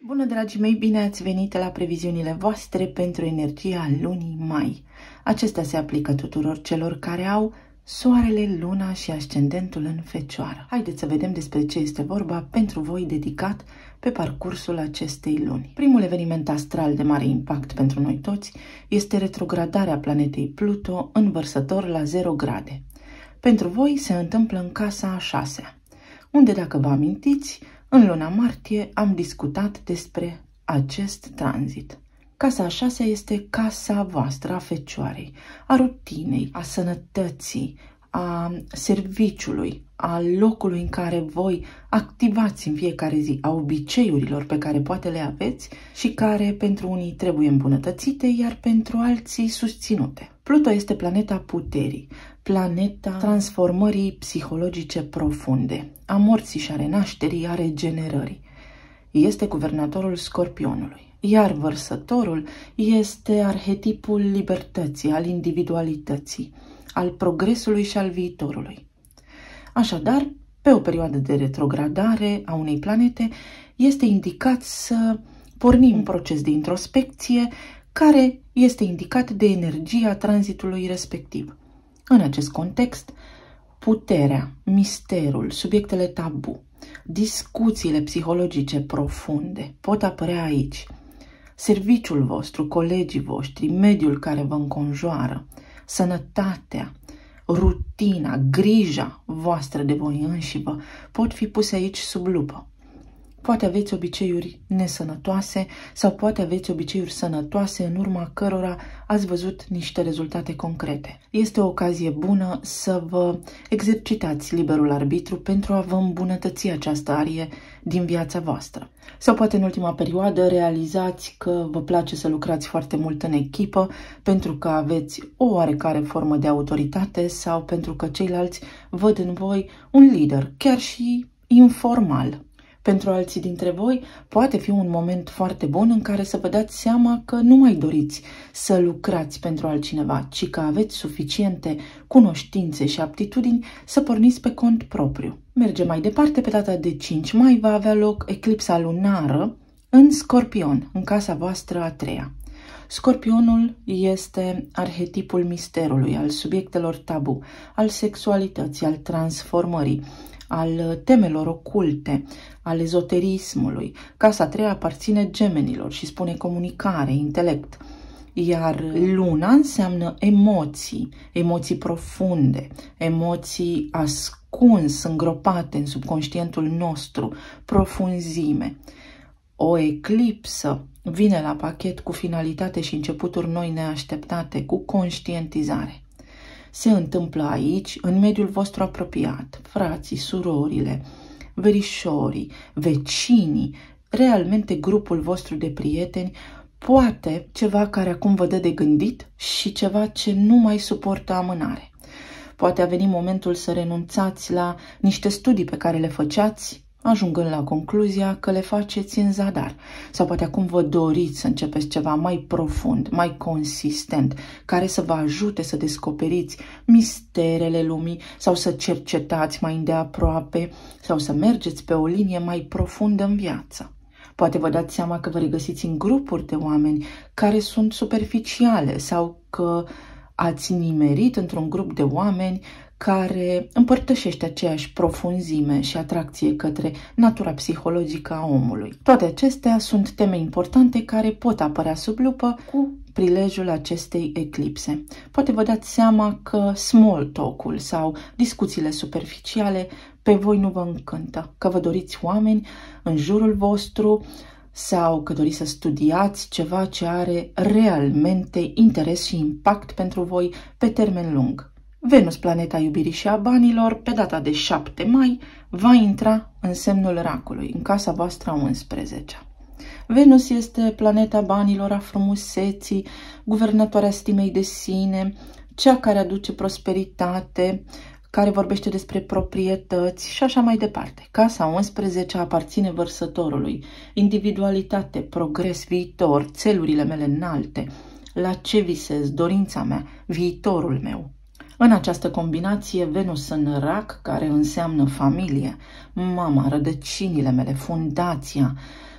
Bună, dragii mei, bine ați venit la previziunile voastre pentru energia lunii mai. Acestea se aplică tuturor celor care au soarele, luna și ascendentul în Fecioară. Haideți să vedem despre ce este vorba pentru voi dedicat pe parcursul acestei luni. Primul eveniment astral de mare impact pentru noi toți este retrogradarea planetei Pluto în Vărsător la 0 grade. Pentru voi se întâmplă în casa a 6-a, unde, dacă vă amintiți, în luna martie am discutat despre acest tranzit. Casa a 6-a este casa voastră, a Fecioarei, a rutinei, a sănătății, a serviciului, a locului în care voi activați în fiecare zi, a obiceiurilor pe care poate le aveți și care pentru unii trebuie îmbunătățite, iar pentru alții susținute. Pluto este planeta puterii, planeta transformării psihologice profunde, a morții și a renașterii, a regenerării. Este guvernatorul Scorpionului, iar Vărsătorul este arhetipul libertății, al individualității, al progresului și al viitorului. Așadar, pe o perioadă de retrogradare a unei planete, este indicat să pornim un proces de introspecție care este indicat de energia tranzitului respectiv. În acest context, puterea, misterul, subiectele tabu, discuțiile psihologice profunde pot apărea aici. Serviciul vostru, colegii voștri, mediul care vă înconjoară, sănătatea, rutina, grija voastră de voi înșivă pot fi puse aici sub lupă. Poate aveți obiceiuri nesănătoase sau poate aveți obiceiuri sănătoase în urma cărora ați văzut niște rezultate concrete. Este o ocazie bună să vă exercitați liberul arbitru pentru a vă îmbunătăți această arie din viața voastră. Sau poate în ultima perioadă realizați că vă place să lucrați foarte mult în echipă pentru că aveți o oarecare formă de autoritate sau pentru că ceilalți văd în voi un lider, chiar și informal. Pentru alții dintre voi poate fi un moment foarte bun în care să vă dați seama că nu mai doriți să lucrați pentru altcineva, ci că aveți suficiente cunoștințe și aptitudini să porniți pe cont propriu. Mergem mai departe, pe data de 5 mai va avea loc eclipsa lunară în Scorpion, în casa voastră a 3-a. Scorpionul este arhetipul misterului, al subiectelor tabu, al sexualității, al transformării, al temelor oculte, al ezoterismului. Casa 3 aparține Gemenilor și spune comunicare, intelect. Iar luna înseamnă emoții, emoții profunde, emoții ascuns, îngropate în subconștientul nostru, profunzime. O eclipsă vine la pachet cu finalitate și începuturi noi neașteptate, cu conștientizare. Se întâmplă aici, în mediul vostru apropiat, frații, surorile, verișorii, vecinii, realmente grupul vostru de prieteni, poate ceva care acum vă dă de gândit și ceva ce nu mai suportă amânare. Poate a venit momentul să renunțați la niște studii pe care le făceați, ajungând la concluzia că le faceți în zadar. Sau poate acum vă doriți să începeți ceva mai profund, mai consistent, care să vă ajute să descoperiți misterele lumii sau să cercetați mai îndeaproape sau să mergeți pe o linie mai profundă în viață. Poate vă dați seama că vă regăsiți în grupuri de oameni care sunt superficiale sau că ați nimerit într-un grup de oameni care împărtășește aceeași profunzime și atracție către natura psihologică a omului. Toate acestea sunt teme importante care pot apărea sub lupă cu prilejul acestei eclipse. Poate vă dați seama că small talk-ul sau discuțiile superficiale pe voi nu vă încântă, că vă doriți oameni în jurul vostru sau că doriți să studiați ceva ce are realmente interes și impact pentru voi pe termen lung. Venus, planeta iubirii și a banilor, pe data de 7 mai, va intra în semnul racului, în casa voastră a 11-a. Venus este planeta banilor, a frumuseții, guvernatoarea stimei de sine, cea care aduce prosperitate, care vorbește despre proprietăți și așa mai departe. Casa 11 aparține Vărsătorului, individualitate, progres, viitor, țelurile mele înalte, la ce visez, dorința mea, viitorul meu. În această combinație, Venus în rac, care înseamnă familie, mama, rădăcinile mele, fundația,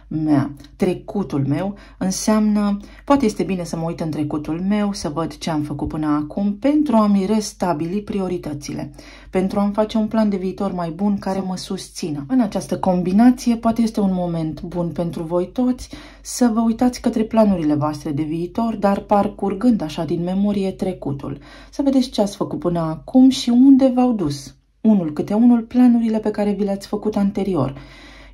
mea. Trecutul meu înseamnă, poate este bine să mă uit în trecutul meu, să văd ce am făcut până acum pentru a-mi restabili prioritățile, pentru a-mi face un plan de viitor mai bun care mă susțină. În această combinație poate este un moment bun pentru voi toți să vă uitați către planurile voastre de viitor, dar parcurgând așa din memorie trecutul, să vedeți ce ați făcut până acum și unde v-au dus. Unul câte unul planurile pe care vi le-ați făcut anterior.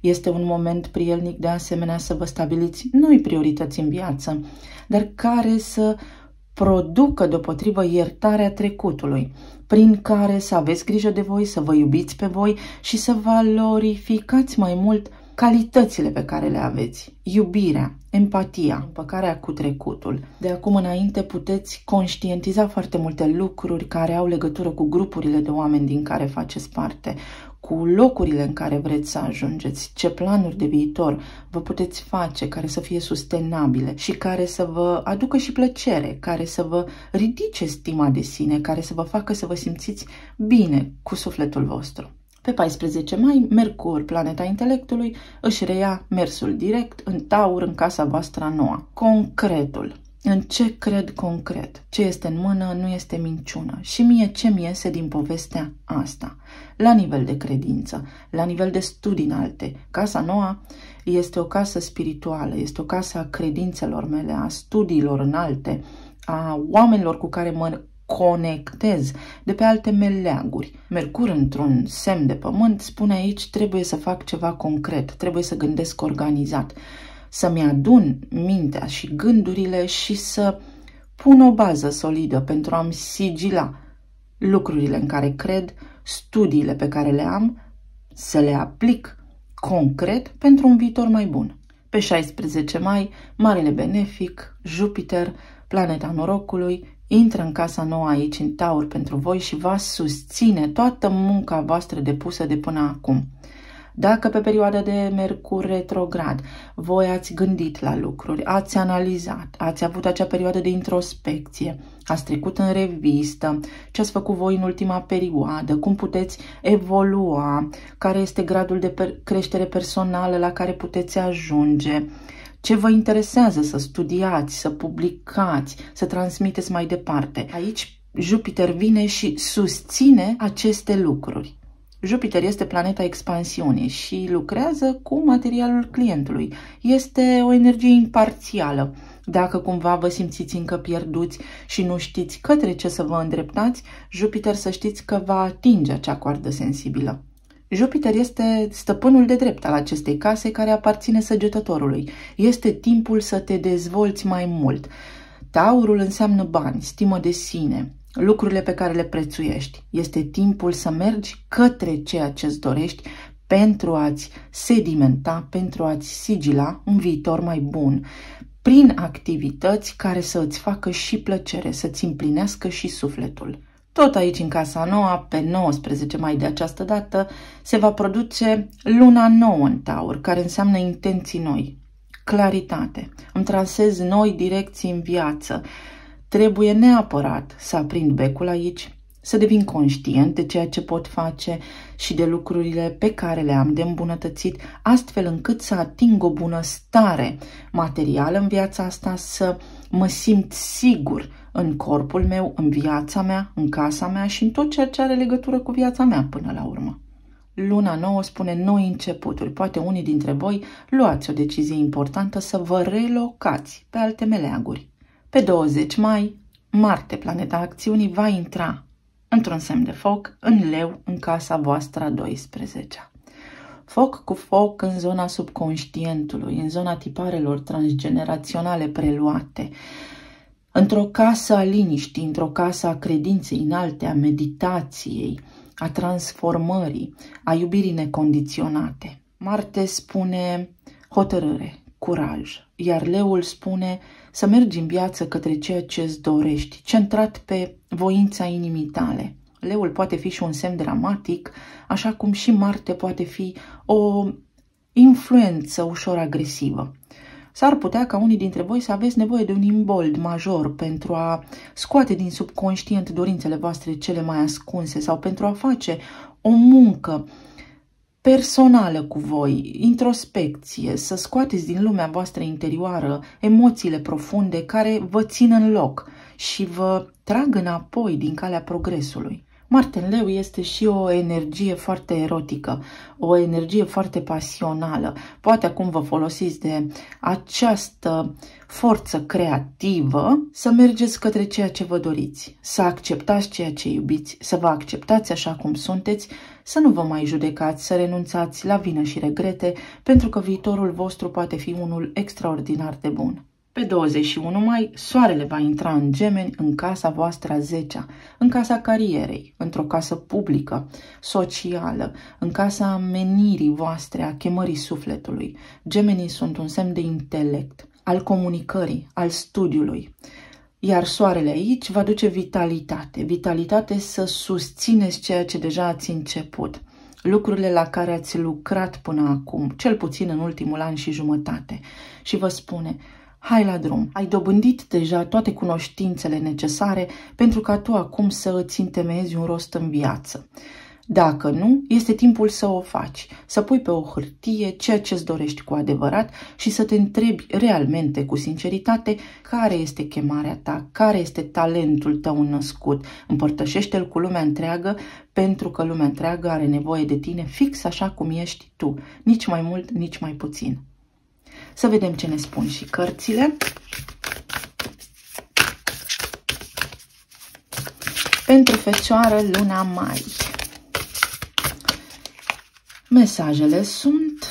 Este un moment prielnic de asemenea să vă stabiliți noi priorități în viață, dar care să producă deopotrivă iertarea trecutului, prin care să aveți grijă de voi, să vă iubiți pe voi și să valorificați mai mult calitățile pe care le aveți, iubirea, empatia, împăcarea cu trecutul. De acum înainte puteți conștientiza foarte multe lucruri care au legătură cu grupurile de oameni din care faceți parte, cu locurile în care vreți să ajungeți, ce planuri de viitor vă puteți face care să fie sustenabile și care să vă aducă și plăcere, care să vă ridice stima de sine, care să vă facă să vă simțiți bine cu sufletul vostru. Pe 14 mai, Mercur, planeta intelectului, își reia mersul direct în Taur, în casa voastră a noua. Concretul. În ce cred concret? Ce este în mână nu este minciună. Și mie ce mi iese din povestea asta? La nivel de credință, la nivel de studii înalte. Casa noua este o casă spirituală, este o casă a credințelor mele, a studiilor înalte, a oamenilor cu care mă conectez de pe alte meleaguri. Mercur într-un semn de pământ spune aici trebuie să fac ceva concret, trebuie să gândesc organizat, să-mi adun mintea și gândurile și să pun o bază solidă pentru a-mi sigila lucrurile în care cred, studiile pe care le am, să le aplic concret pentru un viitor mai bun. Pe 16 mai, marele benefic, Jupiter, planeta norocului, intră în casa nouă aici în Taur pentru voi și va susține toată munca voastră depusă de până acum. Dacă pe perioada de Mercur retrograd voi ați gândit la lucruri, ați analizat, ați avut acea perioadă de introspecție, ați trecut în revistă ce ați făcut voi în ultima perioadă, cum puteți evolua, care este gradul de creștere personală la care puteți ajunge, ce vă interesează să studiați, să publicați, să transmiteți mai departe. Aici Jupiter vine și susține aceste lucruri. Jupiter este planeta expansiunii și lucrează cu materialul clientului. Este o energie imparțială. Dacă cumva vă simțiți încă pierduți și nu știți către ce să vă îndreptați, Jupiter să știți că va atinge acea coardă sensibilă. Jupiter este stăpânul de drept al acestei case care aparține săgetătorului. Este timpul să te dezvolți mai mult. Taurul înseamnă bani, stimă de sine, lucrurile pe care le prețuiești. Este timpul să mergi către ceea ce îți dorești pentru a-ți sedimenta, pentru a-ți sigila un viitor mai bun, prin activități care să îți facă și plăcere, să-ți împlinească și sufletul. Tot aici, în casa nouă, pe 19 mai de această dată, se va produce luna nouă în Taur, care înseamnă intenții noi, claritate. Îmi trasez noi direcții în viață. Trebuie neapărat să aprind becul aici, să devin conștient de ceea ce pot face și de lucrurile pe care le am de îmbunătățit, astfel încât să ating o bunăstare materială în viața asta, să mă simt sigur în corpul meu, în viața mea, în casa mea și în tot ceea ce are legătură cu viața mea până la urmă. Luna nouă spune noi începuturi. Poate unii dintre voi luați o decizie importantă să vă relocați pe alte meleaguri. Pe 20 mai, Marte, planeta acțiunii, va intra într-un semn de foc, în Leu, în casa voastră a 12-a. Foc cu foc în zona subconștientului, în zona tiparelor transgeneraționale preluate, într-o casă a liniștii, într-o casă a credinței înalte, a meditației, a transformării, a iubirii necondiționate. Marte spune hotărâre, curaj, iar Leul spune să mergi în viață către ceea ce îți dorești, centrat pe voința inimii tale. Leul poate fi și un semn dramatic, așa cum și Marte poate fi o influență ușor agresivă. S-ar putea ca unii dintre voi să aveți nevoie de un imbold major pentru a scoate din subconștient dorințele voastre cele mai ascunse sau pentru a face o muncă personală cu voi, introspecție, să scoateți din lumea voastră interioară emoțiile profunde care vă țin în loc și vă trag înapoi din calea progresului. Marte în Leu este și o energie foarte erotică, o energie foarte pasională. Poate acum vă folosiți de această forță creativă să mergeți către ceea ce vă doriți, să acceptați ceea ce iubiți, să vă acceptați așa cum sunteți, să nu vă mai judecați, să renunțați la vină și regrete, pentru că viitorul vostru poate fi unul extraordinar de bun. Pe 21 mai, Soarele va intra în Gemeni, în casa voastră a 10-a, în casa carierei, într-o casă publică, socială, în casa menirii voastre, a chemării sufletului. Gemenii sunt un semn de intelect, al comunicării, al studiului. Iar Soarele aici va duce vitalitate, vitalitate să susțineți ceea ce deja ați început. Lucrurile la care ați lucrat până acum, cel puțin în ultimul an și jumătate. Și vă spune: hai la drum, ai dobândit deja toate cunoștințele necesare pentru ca tu acum să îți întemeiezi un rost în viață. Dacă nu, este timpul să o faci, să pui pe o hârtie ceea ce îți dorești cu adevărat și să te întrebi realmente, cu sinceritate, care este chemarea ta, care este talentul tău născut. Împărtășește-l cu lumea întreagă, pentru că lumea întreagă are nevoie de tine fix așa cum ești tu, nici mai mult, nici mai puțin. Să vedem ce ne spun și cărțile. Pentru Fecioară, luna mai. Mesajele sunt: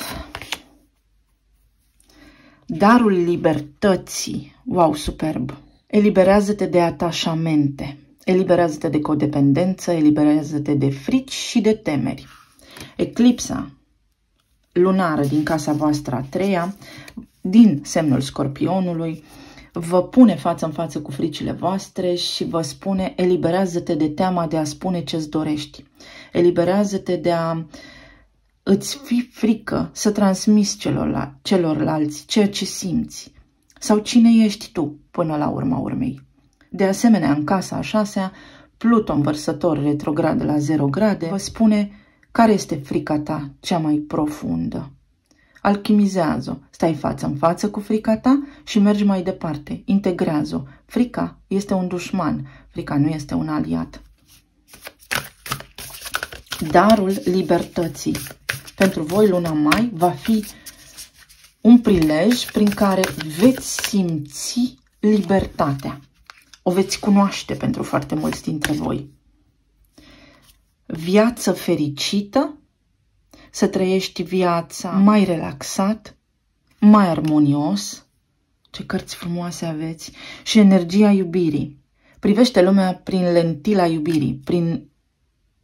darul libertății. Wow, superb! Eliberează-te de atașamente, eliberează-te de codependență, eliberează-te de frici și de temeri. Eclipsa lunară din casa voastră a 3-a, din semnul Scorpionului, vă pune față în față cu fricile voastre și vă spune: eliberează-te de teama de a spune ce-ți dorești. Eliberează-te de a îți fi frică să transmiți celorlalți ceea ce simți sau cine ești tu până la urma urmei. De asemenea, în casa a 6-a, Pluton vărsător retrograd la 0 grade vă spune care este frica ta cea mai profundă. Alchimizează-o, stai față în față cu frica ta și mergi mai departe, integrează-o. Frica este un dușman, frica nu este un aliat. Darul libertății. Pentru voi, luna mai va fi un prilej prin care veți simți libertatea. O veți cunoaște pentru foarte mulți dintre voi. Viață fericită, să trăiești viața mai relaxat, mai armonios. Ce cărți frumoase aveți! Și energia iubirii. Privește lumea prin lentila iubirii, prin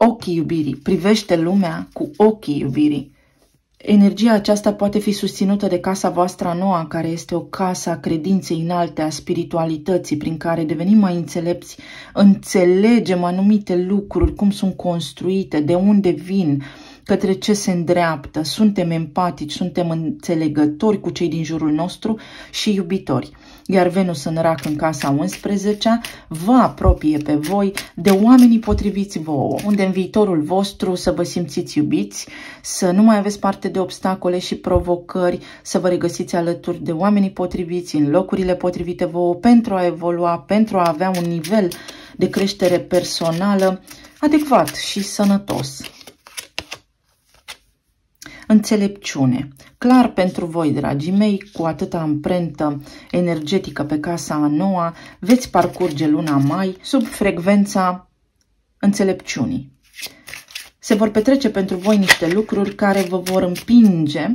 ochii iubirii. Privește lumea cu ochii iubirii. Energia aceasta poate fi susținută de casa voastră a 9-a, care este o casă a credinței înalte, a spiritualității, prin care devenim mai înțelepți, înțelegem anumite lucruri, cum sunt construite, de unde vin, către ce se îndreaptă, suntem empatici, suntem înțelegători cu cei din jurul nostru și iubitori. Iar Venus în Rac în casa 11-a vă apropie pe voi de oamenii potriviți vouă, unde în viitorul vostru să vă simțiți iubiți, să nu mai aveți parte de obstacole și provocări, să vă regăsiți alături de oamenii potriviți, în locurile potrivite vouă, pentru a evolua, pentru a avea un nivel de creștere personală adecvat și sănătos. Înțelepciune. Clar pentru voi, dragii mei, cu atâta amprentă energetică pe casa a 9-a, veți parcurge luna mai sub frecvența înțelepciunii. Se vor petrece pentru voi niște lucruri care vă vor împinge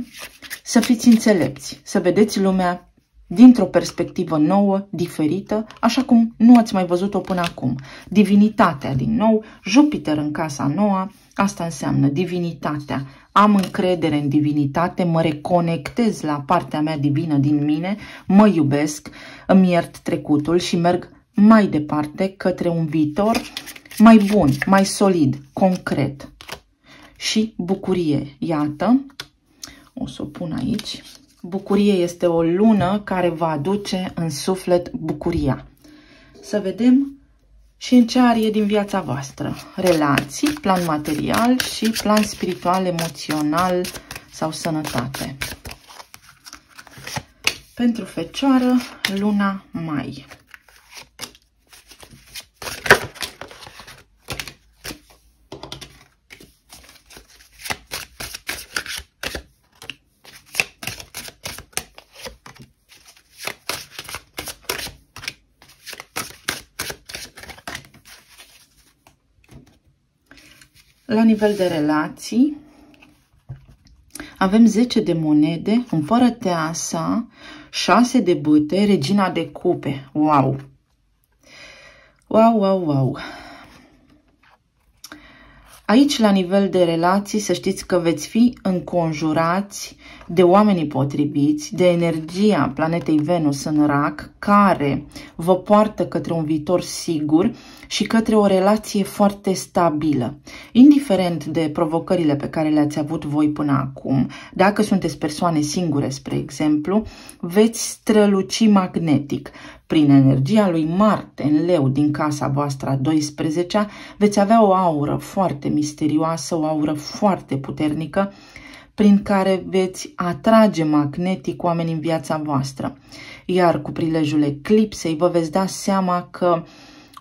să fiți înțelepți, să vedeți lumea dintr-o perspectivă nouă, diferită, așa cum nu ați mai văzut-o până acum. Divinitatea, din nou, Jupiter în casa 9-a, asta înseamnă divinitatea. Am încredere în divinitate, mă reconectez la partea mea divină din mine, mă iubesc, îmi iert trecutul și merg mai departe către un viitor mai bun, mai solid, concret. Și bucurie, iată, o să o pun aici. Bucurie este o lună care va aduce în suflet bucuria. Să vedem și în ce arie din viața voastră. Relații, plan material și plan spiritual, emoțional sau sănătate. Pentru Fecioară, luna mai. La nivel de relații, avem 10 de monede, împărăteasa, 6 de bâte, regina de cupe. Wow! Wow, wow, wow! Aici, la nivel de relații, să știți că veți fi înconjurați de oamenii potriviți, de energia planetei Venus în Rac, care vă poartă către un viitor sigur și către o relație foarte stabilă. Indiferent de provocările pe care le-ați avut voi până acum, dacă sunteți persoane singure, spre exemplu, veți străluci magnetic. Prin energia lui Marte în Leu din casa voastră a 12-a, veți avea o aură foarte misterioasă, o aură foarte puternică, prin care veți atrage magnetic oameni în viața voastră. Iar cu prilejul eclipsei vă veți da seama că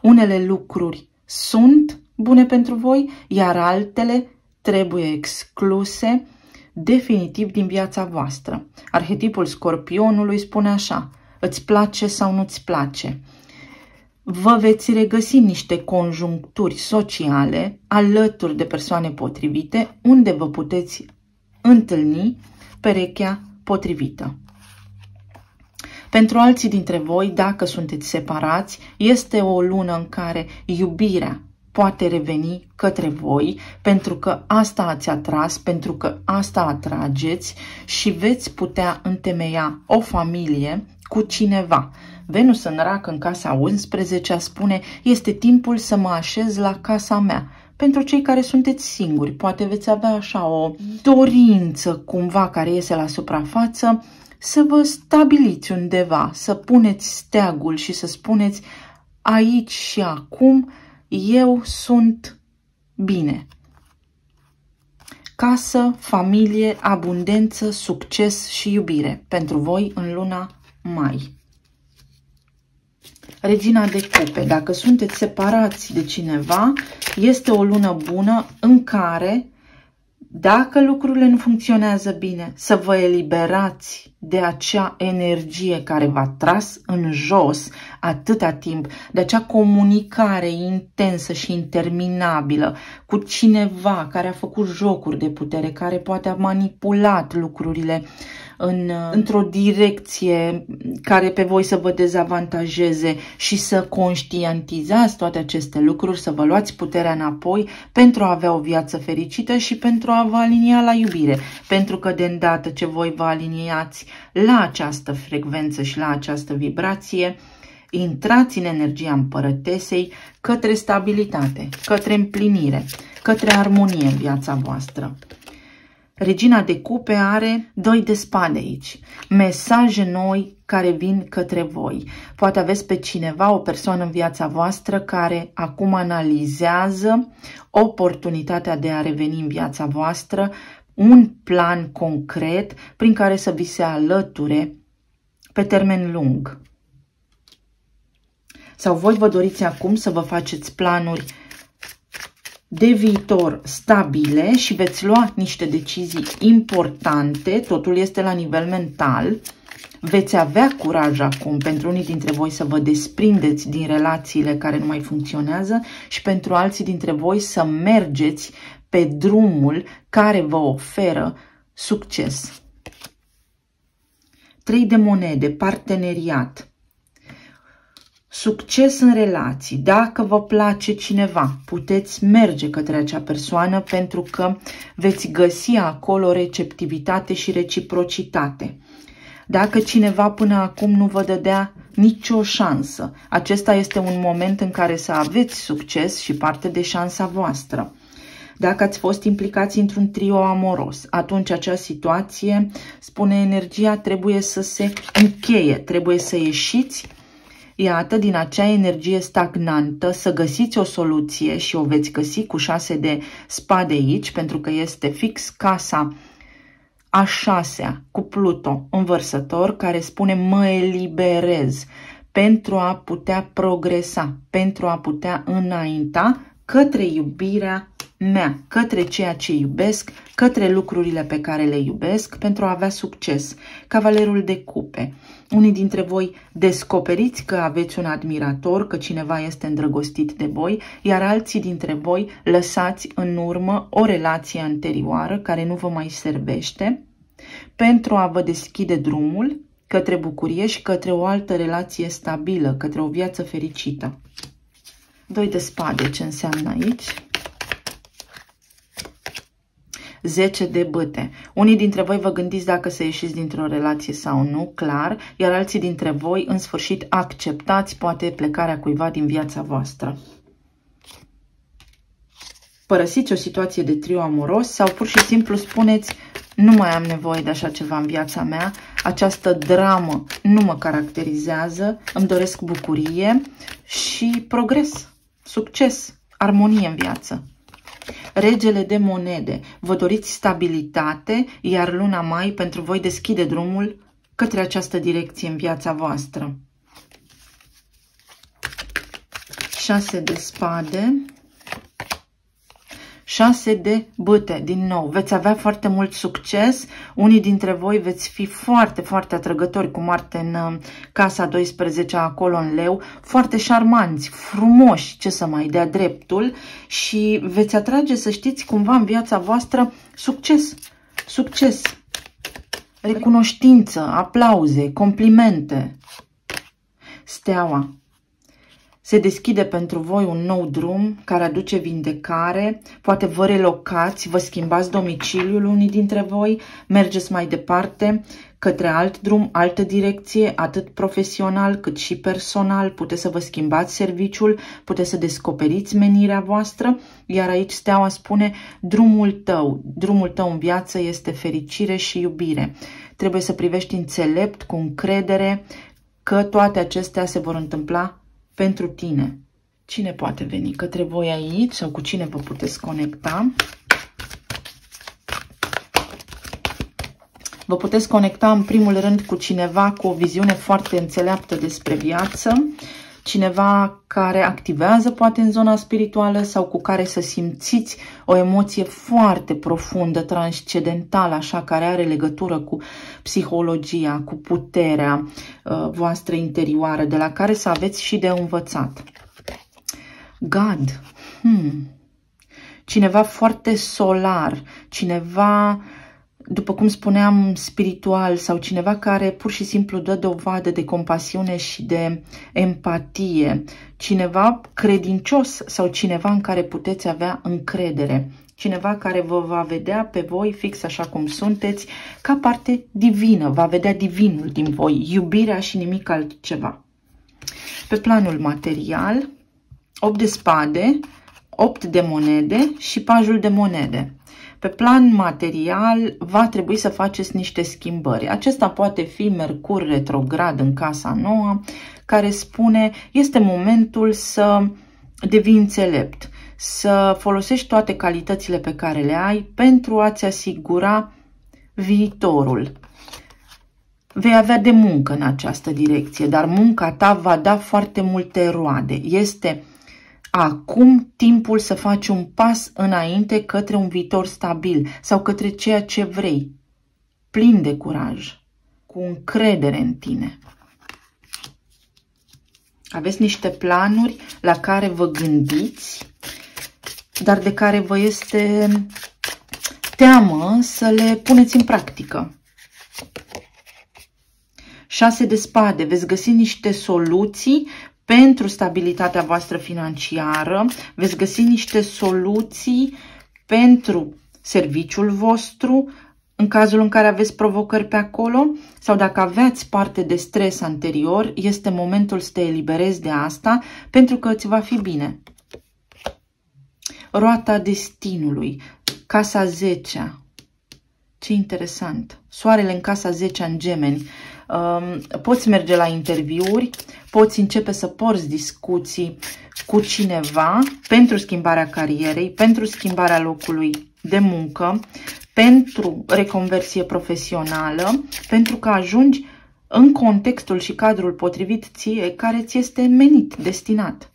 unele lucruri sunt bune pentru voi, iar altele trebuie excluse definitiv din viața voastră. Arhetipul Scorpionului spune așa: îți place sau nu-ți place. Vă veți regăsi niște conjuncturi sociale alături de persoane potrivite, unde vă puteți întâlni perechea potrivită. Pentru alții dintre voi, dacă sunteți separați, este o lună în care iubirea poate reveni către voi, pentru că asta ați atras, pentru că asta atrageți și veți putea întemeia o familie cu cineva. Venus în Rac în casa 11-a spune: este timpul să mă așez la casa mea. Pentru cei care sunteți singuri, poate veți avea așa o dorință cumva care iese la suprafață, să vă stabiliți undeva, să puneți steagul și să spuneți: aici și acum eu sunt bine. Casă, familie, abundență, succes și iubire pentru voi în luna mai. Regina de cupe, dacă sunteți separați de cineva, este o lună bună în care, dacă lucrurile nu funcționează bine, să vă eliberați de acea energie care v-a tras în jos atâta timp, de acea comunicare intensă și interminabilă cu cineva care a făcut jocuri de putere, care poate a manipulat lucrurile într-o direcție care pe voi să vă dezavantajeze, și să conștientizați toate aceste lucruri, să vă luați puterea înapoi pentru a avea o viață fericită și pentru a vă alinia la iubire. Pentru că de îndată ce voi vă aliniați la această frecvență și la această vibrație, intrați în energia împărătesei către stabilitate, către împlinire, către armonie în viața voastră. Regina de cupe are 2 de spade aici, mesaje noi care vin către voi. Poate aveți pe cineva, o persoană în viața voastră care acum analizează oportunitatea de a reveni în viața voastră, un plan concret prin care să vi se alăture pe termen lung. Sau voi vă doriți acum să vă faceți planuri de viitor stabile și veți lua niște decizii importante, totul este la nivel mental. Veți avea curaj acum pentru unii dintre voi să vă desprindeți din relațiile care nu mai funcționează și pentru alții dintre voi să mergeți pe drumul care vă oferă succes. 3 de monede, parteneriat. Succes în relații. Dacă vă place cineva, puteți merge către acea persoană pentru că veți găsi acolo receptivitate și reciprocitate. Dacă cineva până acum nu vă dădea nicio șansă, acesta este un moment în care să aveți succes și parte de șansa voastră. Dacă ați fost implicați într-un trio amoros, atunci acea situație, spune energia, trebuie să se încheie, trebuie să ieșiți iată, din acea energie stagnantă să găsiți o soluție și o veți găsi cu 6 de spade aici, pentru că este fix casa a 6-a cu Pluto învărsător, care spune mă eliberez pentru a putea progresa, pentru a putea înainta către iubirea mea, către ceea ce iubesc, către lucrurile pe care le iubesc, pentru a avea succes. Cavalerul de cupe. Unii dintre voi descoperiți că aveți un admirator, că cineva este îndrăgostit de voi, iar alții dintre voi lăsați în urmă o relație anterioară care nu vă mai servește, pentru a vă deschide drumul către bucurie și către o altă relație stabilă, către o viață fericită. 2 de spade, ce înseamnă aici? 10 de bâte. Unii dintre voi vă gândiți dacă să ieșiți dintr-o relație sau nu, clar, iar alții dintre voi, în sfârșit, acceptați poate plecarea cuiva din viața voastră. Părăsiți o situație de trio amoros sau pur și simplu spuneți nu mai am nevoie de așa ceva în viața mea, această dramă nu mă caracterizează, îmi doresc bucurie și progres, succes, armonie în viață. Regele de monede, vă doriți stabilitate, iar luna mai pentru voi deschide drumul către această direcție în viața voastră. 6 de spade, 6 de bâte, din nou, veți avea foarte mult succes, unii dintre voi veți fi foarte, foarte atrăgători cu Marte în casa 12, acolo în leu, foarte șarmanți, frumoși, ce să mai dea dreptul și veți atrage, să știți, cumva în viața voastră succes, succes, recunoștință, aplauze, complimente. Steaua. Se deschide pentru voi un nou drum care aduce vindecare, poate vă relocați, vă schimbați domiciliul unii dintre voi, mergeți mai departe către alt drum, altă direcție, atât profesional cât și personal, puteți să vă schimbați serviciul, puteți să descoperiți menirea voastră, iar aici Steaua spune drumul tău în viață este fericire și iubire. Trebuie să privești înțelept, cu încredere, că toate acestea se vor întâmpla pentru tine. Cine poate veni către voi aici sau cu cine vă puteți conecta? Vă puteți conecta în primul rând cu cineva cu o viziune foarte înțeleaptă despre viață, cineva care activează poate în zona spirituală sau cu care să simțiți o emoție foarte profundă, transcendentală, așa, care are legătură cu psihologia, cu puterea voastră interioară, de la care să aveți și de învățat. God. Cineva foarte solar, cineva, după cum spuneam, spiritual sau cineva care pur și simplu dă dovadă de compasiune și de empatie, cineva credincios sau cineva în care puteți avea încredere, cineva care vă va vedea pe voi fix așa cum sunteți, ca parte divină, va vedea divinul din voi, iubirea și nimic altceva. Pe planul material, 8 de spade, 8 de monede și pajul de monede. Pe plan material va trebui să faceți niște schimbări. Acesta poate fi Mercur retrograd în casa nouă, care spune este momentul să devii înțelept, să folosești toate calitățile pe care le ai pentru a-ți asigura viitorul. Vei avea de muncă în această direcție, dar munca ta va da foarte multe roade. Este acum timpul să faci un pas înainte către un viitor stabil sau către ceea ce vrei, plin de curaj, cu încredere în tine. Aveți niște planuri la care vă gândiți, dar de care vă este teamă să le puneți în practică. 6 de spade, veți găsi niște soluții pentru stabilitatea voastră financiară, veți găsi niște soluții pentru serviciul vostru, în cazul în care aveți provocări pe acolo, sau dacă aveați parte de stres anterior, este momentul să te eliberezi de asta, pentru că îți va fi bine. Roata destinului, casa 10-a. Ce interesant. Soarele în casa 10 în Gemeni. Poți merge la interviuri, poți începe să porți discuții cu cineva pentru schimbarea carierei, pentru schimbarea locului de muncă, pentru reconversie profesională, pentru că ajungi în contextul și cadrul potrivit ție, care ți este menit, destinat.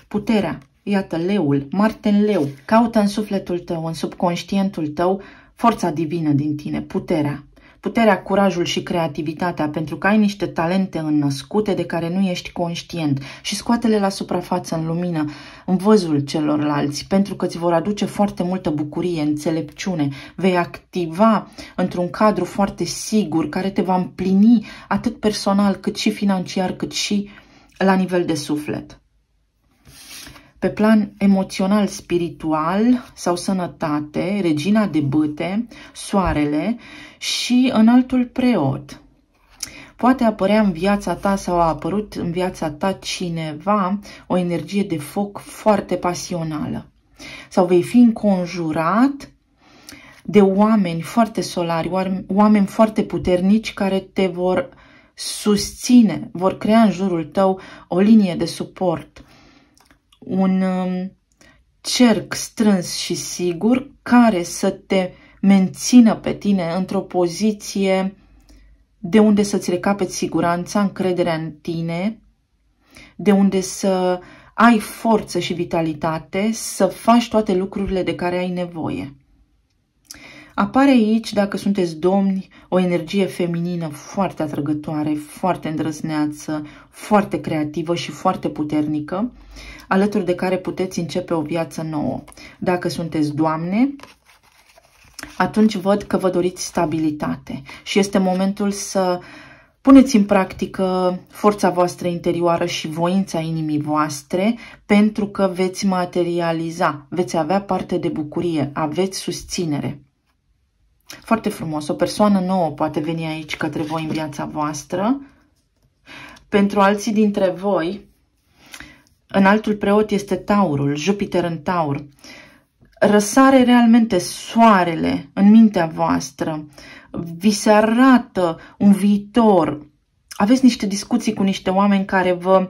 Puterea. Iată, leul, Marte în leu. Caută în sufletul tău, în subconștientul tău, forța divină din tine, puterea. Puterea, curajul și creativitatea, pentru că ai niște talente înnăscute de care nu ești conștient și scoate-le la suprafață în lumină, în văzul celorlalți, pentru că îți vor aduce foarte multă bucurie, înțelepciune. Vei activa într-un cadru foarte sigur, care te va împlini atât personal, cât și financiar, cât și la nivel de suflet. Pe plan emoțional, spiritual sau sănătate, regina de bâte, soarele și înaltul preot. Poate apărea în viața ta sau a apărut în viața ta cineva o energie de foc foarte pasională. Sau vei fi înconjurat de oameni foarte solari, oameni foarte puternici care te vor susține, vor crea în jurul tău o linie de suport. Un cerc strâns și sigur care să te mențină pe tine într-o poziție de unde să-ți recapeți siguranța, încrederea în tine, de unde să ai forță și vitalitate, să faci toate lucrurile de care ai nevoie. Apare aici, dacă sunteți domni, o energie feminină foarte atrăgătoare, foarte îndrăzneață, foarte creativă și foarte puternică, alături de care puteți începe o viață nouă. Dacă sunteți doamne, atunci văd că vă doriți stabilitate și este momentul să puneți în practică forța voastră interioară și voința inimii voastre, pentru că veți materializa, veți avea parte de bucurie, aveți susținere. Foarte frumos, o persoană nouă poate veni aici către voi în viața voastră. Pentru alții dintre voi, înaltul preot este Taurul, Jupiter în Taur. Răsare realmente soarele în mintea voastră, vi se arată un viitor. Aveți niște discuții cu niște oameni care vă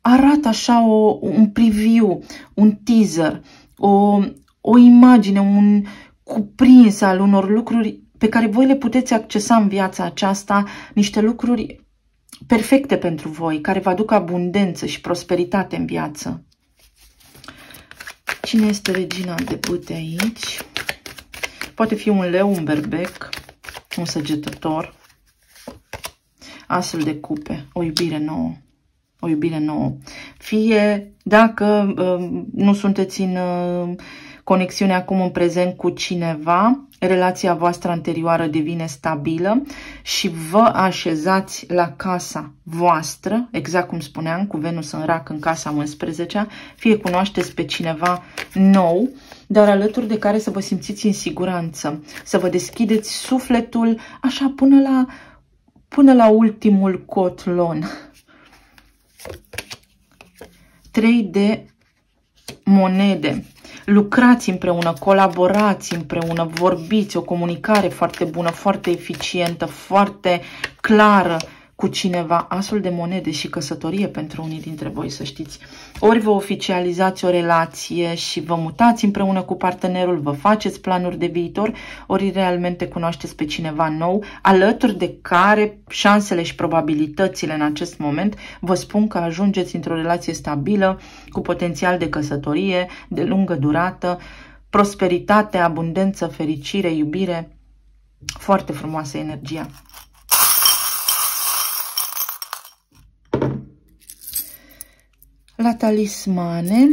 arată așa un preview, un teaser, o imagine, un cuprins al unor lucruri pe care voi le puteți accesa în viața aceasta, niște lucruri perfecte pentru voi, care vă aduc abundență și prosperitate în viață. Cine este regina de bâte aici? Poate fi un leu, un berbec, un săgetător, asul de cupe, o iubire nouă. O iubire nouă. Fie dacă nu sunteți în conexiune acum în prezent cu cineva, relația voastră anterioară devine stabilă și vă așezați la casa voastră, exact cum spuneam, cu Venus în Rac în casa 11-a, fie cunoașteți pe cineva nou, dar alături de care să vă simțiți în siguranță, să vă deschideți sufletul așa până la ultimul cotlon. 3 de monede. Lucrați împreună, colaborați împreună, vorbiți, o comunicare foarte bună, foarte eficientă, foarte clară cu cineva. Asul de monede și căsătorie pentru unii dintre voi, să știți. Ori vă oficializați o relație și vă mutați împreună cu partenerul, vă faceți planuri de viitor, ori realmente cunoașteți pe cineva nou, alături de care șansele și probabilitățile în acest moment vă spun că ajungeți într-o relație stabilă, cu potențial de căsătorie, de lungă durată, prosperitate, abundență, fericire, iubire. Foarte frumoasă energia. La talismane,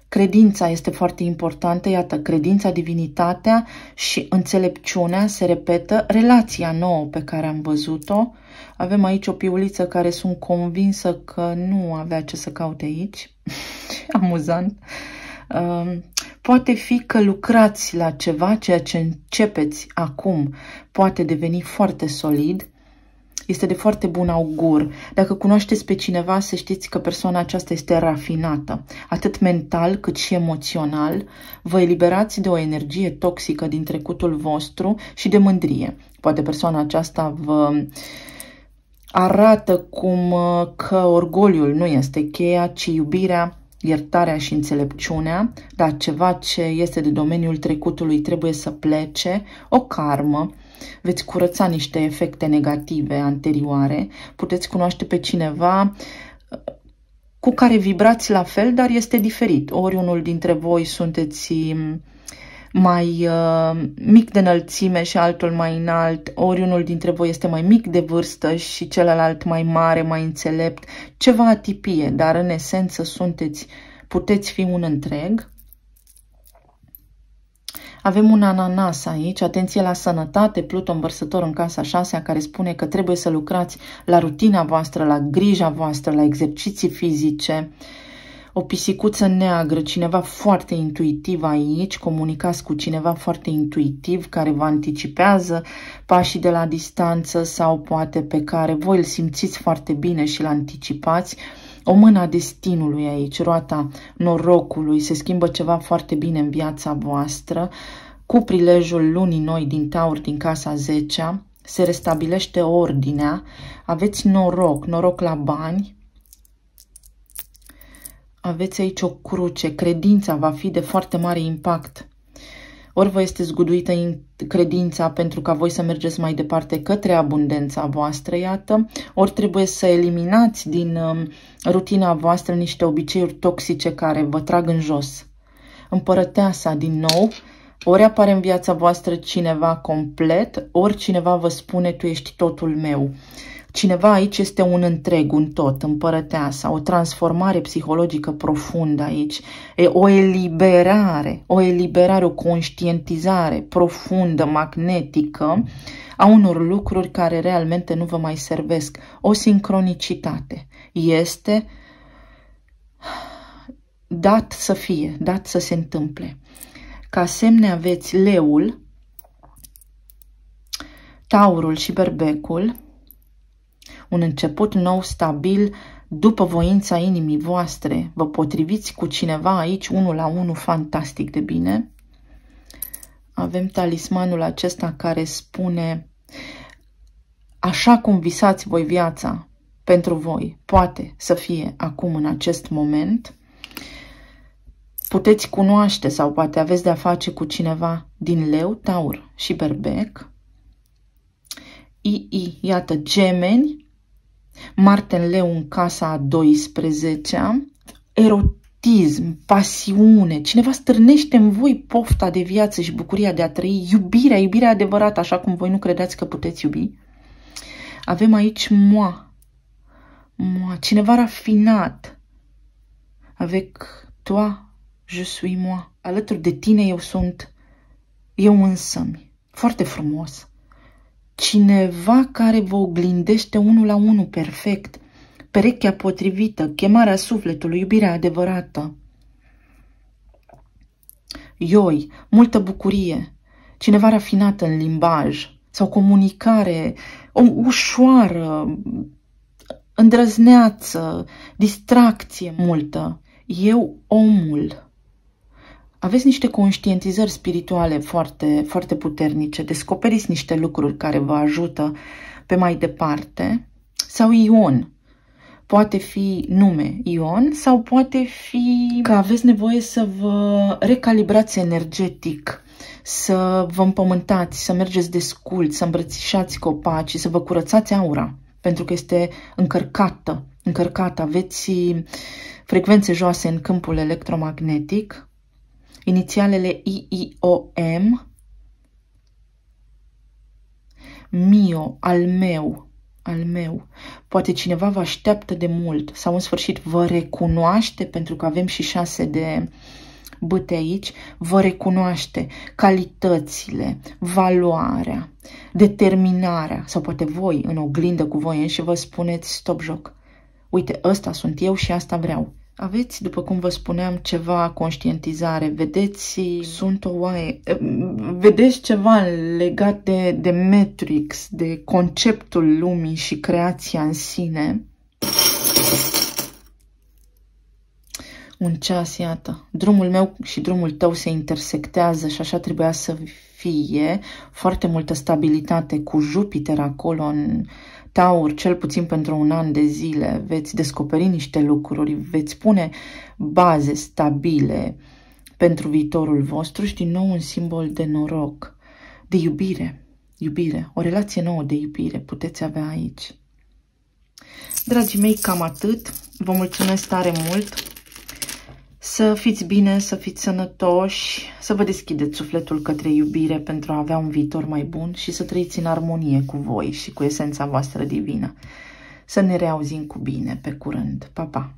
credința este foarte importantă, iată, credința, divinitatea și înțelepciunea se repetă, relația nouă pe care am văzut-o. Avem aici o piuliță care sunt convinsă că nu avea ce să caute aici, amuzant. Poate fi că lucrați la ceva, ceea ce începeți acum poate deveni foarte solid. Este de foarte bun augur. Dacă cunoașteți pe cineva, să știți că persoana aceasta este rafinată, atât mental cât și emoțional. Vă eliberați de o energie toxică din trecutul vostru și de mândrie. Poate persoana aceasta vă arată că orgoliul nu este cheia, ci iubirea, iertarea și înțelepciunea, dar ceva ce este de domeniul trecutului trebuie să plece, o karmă. Veți curăța niște efecte negative anterioare, puteți cunoaște pe cineva cu care vibrați la fel, dar este diferit. Ori unul dintre voi sunteți mai mic de înălțime și altul mai înalt, ori unul dintre voi este mai mic de vârstă și celălalt mai mare, mai înțelept, ceva atipie, dar în esență puteți fi un întreg. Avem un ananas aici, atenție la sănătate, Pluton vărsător în casa 6-a, care spune că trebuie să lucrați la rutina voastră, la grija voastră, la exerciții fizice. O pisicuță neagră, cineva foarte intuitiv aici, comunicați cu cineva foarte intuitiv, care vă anticipează pașii de la distanță sau poate pe care voi îl simțiți foarte bine și îl anticipați. O mână a destinului aici, roata norocului, se schimbă ceva foarte bine în viața voastră. Cu prilejul lunii noi din Taur, din casa 10-a, se restabilește ordinea, aveți noroc la bani, aveți aici o cruce, credința va fi de foarte mare impact. Ori vă este zguduită credința pentru ca voi să mergeți mai departe către abundența voastră, iată, ori trebuie să eliminați din rutina voastră niște obiceiuri toxice care vă trag în jos. Împărăteasa din nou, ori apare în viața voastră cineva complet, ori cineva vă spune tu ești totul meu. Cineva aici este un întreg, un tot, împărăteasa, o transformare psihologică profundă aici, o eliberare, o conștientizare profundă, magnetică a unor lucruri care realmente nu vă mai servesc. O sincronicitate este dat să fie, dat să se întâmple. Ca semne aveți leul, taurul și berbecul, un început nou, stabil, după voința inimii voastre. Vă potriviți cu cineva aici, 1 la 1, fantastic de bine. Avem talismanul acesta care spune, așa cum visați voi viața pentru voi, poate să fie acum în acest moment. Puteți cunoaște sau poate aveți de-a face cu cineva din leu, taur și berbec. Iată, gemeni, Marte în leu în casa a 12-a, erotism, pasiune, cineva stârnește în voi pofta de viață și bucuria de a trăi, iubirea adevărată, așa cum voi nu credeți că puteți iubi. Avem aici cineva rafinat, avec toi, je suis moi, alături de tine eu sunt eu însămi, foarte frumos. Cineva care vă oglindește 1 la 1 perfect, perechea potrivită, chemarea sufletului, iubirea adevărată. Ioi, multă bucurie, cineva rafinat în limbaj sau comunicare, o ușoară, îndrăzneață, distracție multă. Eu, omul. Aveți niște conștientizări spirituale foarte, foarte puternice, descoperiți niște lucruri care vă ajută pe mai departe. Sau Ion, poate fi nume Ion sau poate fi că aveți nevoie să vă recalibrați energetic, să vă împământați, să mergeți desculți, să îmbrățișați copacii, să vă curățați aura, pentru că este încărcată, aveți frecvențe joase în câmpul electromagnetic. Inițialele IIOM, mio, al meu. Poate cineva vă așteaptă de mult sau în sfârșit vă recunoaște, pentru că avem și 6 de bâte aici, vă recunoaște calitățile, valoarea, determinarea sau poate voi în oglindă cu voi și vă spuneți stop joc. Uite, ăsta sunt eu și asta vreau. Aveți, după cum vă spuneam, ceva conștientizare, vedeți, sunt o oaie, vedeți ceva legat de Matrix, de conceptul lumii și creația în sine. Un ceas, iată, drumul meu și drumul tău se intersectează și așa trebuia să fie, foarte multă stabilitate cu Jupiter acolo în Taur, cel puțin pentru un an de zile, veți descoperi niște lucruri, veți pune baze stabile pentru viitorul vostru și din nou un simbol de noroc, de iubire, o relație nouă de iubire puteți avea aici. Dragii mei, cam atât, vă mulțumesc tare mult, să fiți bine, să fiți sănătoși, să vă deschideți sufletul către iubire pentru a avea un viitor mai bun și să trăiți în armonie cu voi și cu esența voastră divină. Să ne reauzim cu bine, pe curând. Pa, pa!